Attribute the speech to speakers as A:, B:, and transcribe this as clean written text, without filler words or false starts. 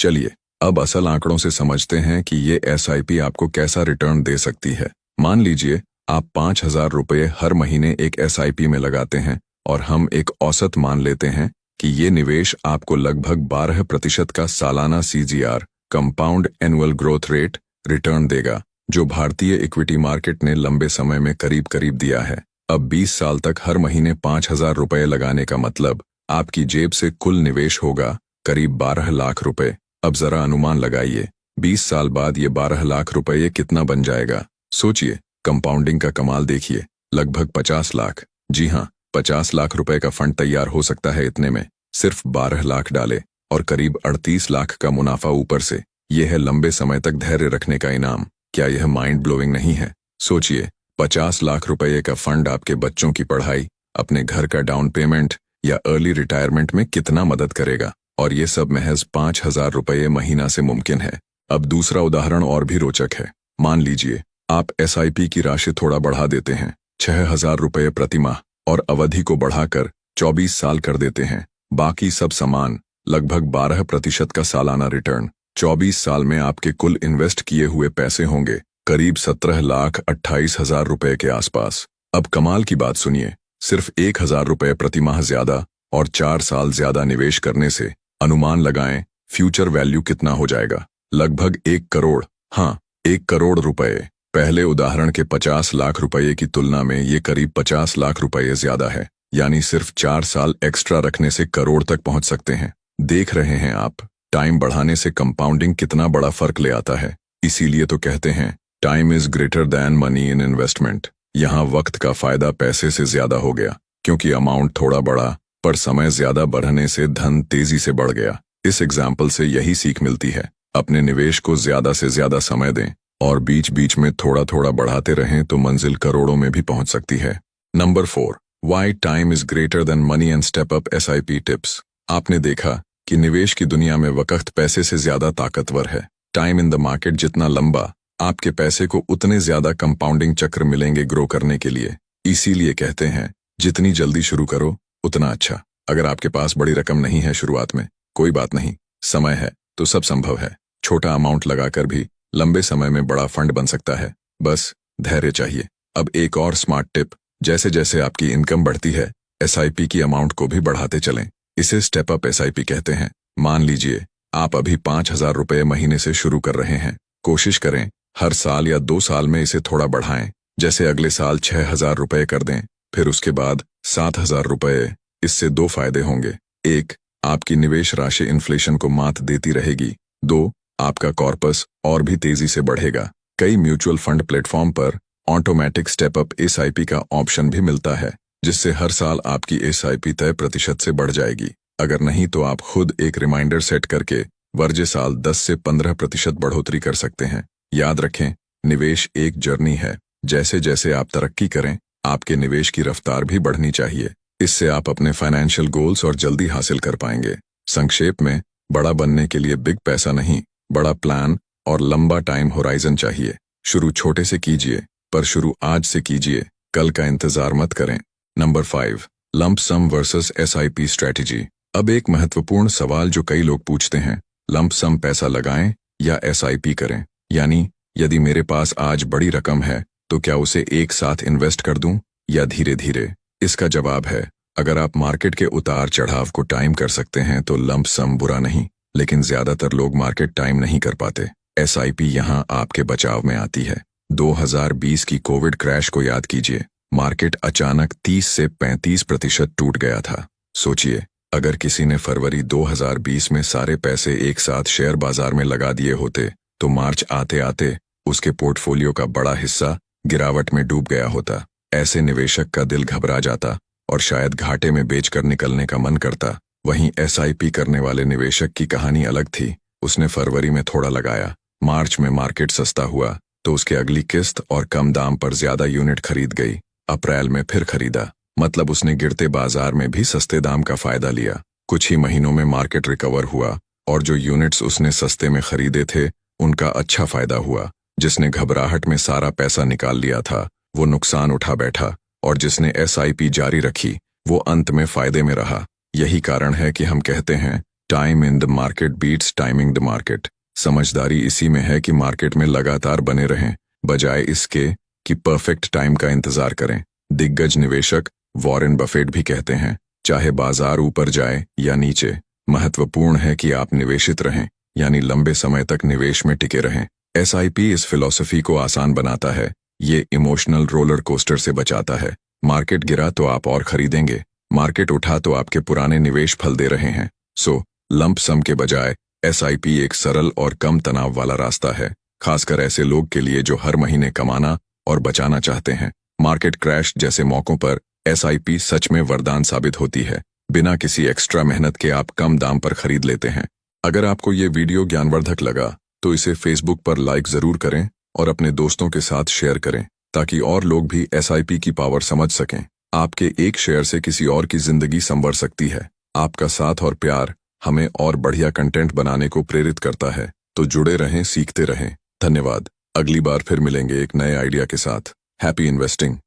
A: चलिए अब असल आंकड़ों से समझते हैं कि ये एसआईपी आपको कैसा रिटर्न दे सकती है। मान लीजिए आप 5,000 रुपये हर महीने एक एसआईपी में लगाते हैं और हम एक औसत मान लेते हैं कि ये निवेश आपको लगभग 12% का सालाना CGR compound annual growth rate return देगा, जो भारतीय इक्विटी मार्केट ने लंबे समय में करीब करीब दिया है। अब 20 साल तक हर महीने 5,000 रुपये लगाने का मतलब आपकी जेब से कुल निवेश होगा करीब 12 लाख रुपए। अब जरा अनुमान लगाइए 20 साल बाद ये 12 लाख रुपये कितना बन जाएगा। सोचिए, कंपाउंडिंग का कमाल देखिए, लगभग 50 लाख। जी हाँ, 50 लाख रुपए का फंड तैयार हो सकता है इतने में। सिर्फ 12 लाख डाले और करीब 38 लाख का मुनाफा ऊपर से। यह है लंबे समय तक धैर्य रखने का इनाम। क्या यह माइंड ब्लोइंग नहीं है? सोचिए, 50 लाख रुपये का फंड आपके बच्चों की पढ़ाई, अपने घर का डाउन पेमेंट या अर्ली रिटायरमेंट में कितना मदद करेगा, और ये सब महज 5,000 रुपये महीना से मुमकिन है। अब दूसरा उदाहरण और भी रोचक है। मान लीजिए आप एसआईपी की राशि थोड़ा बढ़ा देते हैं, 6,000 रुपये प्रति माह, और अवधि को बढ़ाकर 24 साल कर देते हैं। बाकी सब समान, लगभग 12% का सालाना रिटर्न। 24 साल में आपके कुल इन्वेस्ट किए हुए पैसे होंगे करीब 17,28,000 रुपये के आसपास। अब कमाल की बात सुनिए, सिर्फ 1,000 रुपये प्रति माह ज्यादा और 4 साल ज्यादा निवेश करने से अनुमान लगाएं फ्यूचर वैल्यू कितना हो जाएगा। लगभग 1 करोड़। हाँ, 1 करोड़ रुपए। पहले उदाहरण के 50 लाख रुपये की तुलना में ये करीब 50 लाख रुपये ज्यादा है। यानी सिर्फ 4 साल एक्स्ट्रा रखने से करोड़ तक पहुंच सकते हैं। देख रहे हैं आप, टाइम बढ़ाने से कंपाउंडिंग कितना बड़ा फर्क ले आता है। इसीलिए तो कहते हैं time is greater than money in investment. यहाँ वक्त का फायदा पैसे से ज्यादा हो गया, क्योंकि अमाउंट थोड़ा बढ़ा पर समय ज्यादा बढ़ने से धन तेजी से बढ़ गया। इस एग्जाम्पल से यही सीख मिलती है, अपने निवेश को ज्यादा से ज्यादा समय दें और बीच बीच में थोड़ा थोड़ा बढ़ाते रहें तो मंजिल करोड़ों में भी पहुंच सकती है। Number 4, why time is greater than money and step up SIP tips. आपने देखा कि निवेश की दुनिया में वक्त पैसे से ज्यादा ताकतवर है। टाइम इन द मार्केट जितना लंबा, आपके पैसे को उतने ज्यादा कंपाउंडिंग चक्र मिलेंगे ग्रो करने के लिए। इसीलिए कहते हैं जितनी जल्दी शुरू करो उतना अच्छा। अगर आपके पास बड़ी रकम नहीं है शुरुआत में, कोई बात नहीं, समय है तो सब संभव है। छोटा अमाउंट लगाकर भी लंबे समय में बड़ा फंड बन सकता है, बस धैर्य चाहिए। अब एक और स्मार्ट टिप, जैसे जैसे आपकी इनकम बढ़ती है एसआईपी की अमाउंट को भी बढ़ाते चलें। इसे स्टेप अप एसआईपी कहते हैं। मान लीजिए आप अभी 5,000 रुपये महीने से शुरू कर रहे हैं। कोशिश करें हर साल या 2 साल में इसे थोड़ा बढ़ाएं। जैसे अगले साल 6,000 रुपये कर दें, फिर उसके बाद 7,000 रुपये। इससे 2 फायदे होंगे। 1, आपकी निवेश राशि इन्फ्लेशन को मात देती रहेगी। 2, आपका कॉर्पस और भी तेजी से बढ़ेगा। कई म्यूचुअल फंड प्लेटफॉर्म पर ऑटोमेटिक स्टेप अप एसआईपी का ऑप्शन भी मिलता है, जिससे हर साल आपकी एसआईपी तय प्रतिशत से बढ़ जाएगी। अगर नहीं तो आप खुद एक रिमाइंडर सेट करके वर्जे साल 10 से 15% बढ़ोतरी कर सकते हैं। याद रखें, निवेश एक जर्नी है। जैसे जैसे आप तरक्की करें, आपके निवेश की रफ्तार भी बढ़नी चाहिए। इससे आप अपने फाइनेंशियल गोल्स और जल्दी हासिल कर पाएंगे। संक्षेप में, बड़ा बनने के लिए बिग पैसा नहीं, बड़ा प्लान और लंबा टाइम होराइजन चाहिए। शुरू छोटे से कीजिए, पर शुरू आज से कीजिए, कल का इंतजार मत करें। नंबर 5, लंप सम वर्सेस एसआईपी स्ट्रेटेजी। अब एक महत्वपूर्ण सवाल जो कई लोग पूछते हैं, लंप सम पैसा लगाएं या एसआईपी करें? यानी यदि मेरे पास आज बड़ी रकम है तो क्या उसे एक साथ इन्वेस्ट कर दूं या धीरे धीरे? इसका जवाब है, अगर आप मार्केट के उतार चढ़ाव को टाइम कर सकते हैं तो लंप सम बुरा नहीं, लेकिन ज्यादातर लोग मार्केट टाइम नहीं कर पाते। एसआईपी यहां आपके बचाव में आती है। 2020 की कोविड क्रैश को याद कीजिए। मार्केट अचानक 30 से 35% टूट गया था। सोचिए, अगर किसी ने फरवरी 2020 में सारे पैसे एक साथ शेयर बाजार में लगा दिए होते तो मार्च आते आते उसके पोर्टफोलियो का बड़ा हिस्सा गिरावट में डूब गया होता। ऐसे निवेशक का दिल घबरा जाता और शायद घाटे में बेचकर निकलने का मन करता। वहीं एसआईपी करने वाले निवेशक की कहानी अलग थी। उसने फरवरी में थोड़ा लगाया, मार्च में मार्केट सस्ता हुआ तो उसकी अगली किस्त और कम दाम पर ज्यादा यूनिट खरीद गई। अप्रैल में फिर खरीदा, मतलब उसने गिरते बाजार में भी सस्ते दाम का फायदा लिया। कुछ ही महीनों में मार्केट रिकवर हुआ और जो यूनिट्स उसने सस्ते में खरीदे थे उनका अच्छा फायदा हुआ। जिसने घबराहट में सारा पैसा निकाल लिया था वो नुकसान उठा बैठा, और जिसने एसआईपी जारी रखी वो अंत में फायदे में रहा। यही कारण है कि हम कहते हैं time in the market beats timing the market. समझदारी इसी में है कि मार्केट में लगातार बने रहें, बजाय इसके कि परफेक्ट टाइम का इंतजार करें। दिग्गज निवेशक वॉरेन बफेट भी कहते हैं, चाहे बाजार ऊपर जाए या नीचे, महत्वपूर्ण है कि आप निवेशित रहें, यानी लंबे समय तक निवेश में टिके रहें। एसआईपी इस फिलॉसफी को आसान बनाता है। ये इमोशनल रोलर कोस्टर से बचाता है। मार्केट गिरा तो आप और खरीदेंगे, मार्केट उठा तो आपके पुराने निवेश फल दे रहे हैं। सो लंप सम के बजाय एसआईपी एक सरल और कम तनाव वाला रास्ता है, खासकर ऐसे लोग के लिए जो हर महीने कमाना और बचाना चाहते हैं। मार्केट क्रैश जैसे मौकों पर एसआईपी सच में वरदान साबित होती है। बिना किसी एक्स्ट्रा मेहनत के आप कम दाम पर खरीद लेते हैं। अगर आपको ये वीडियो ज्ञानवर्धक लगा तो इसे फेसबुक पर लाइक जरूर करें और अपने दोस्तों के साथ शेयर करें, ताकि और लोग भी एसआईपी की पावर समझ सकें। आपके एक शेयर से किसी और की जिंदगी संवर सकती है। आपका साथ और प्यार हमें और बढ़िया कंटेंट बनाने को प्रेरित करता है। तो जुड़े रहें, सीखते रहें। धन्यवाद। अगली बार फिर मिलेंगे एक नए आइडिया के साथ। Happy investing.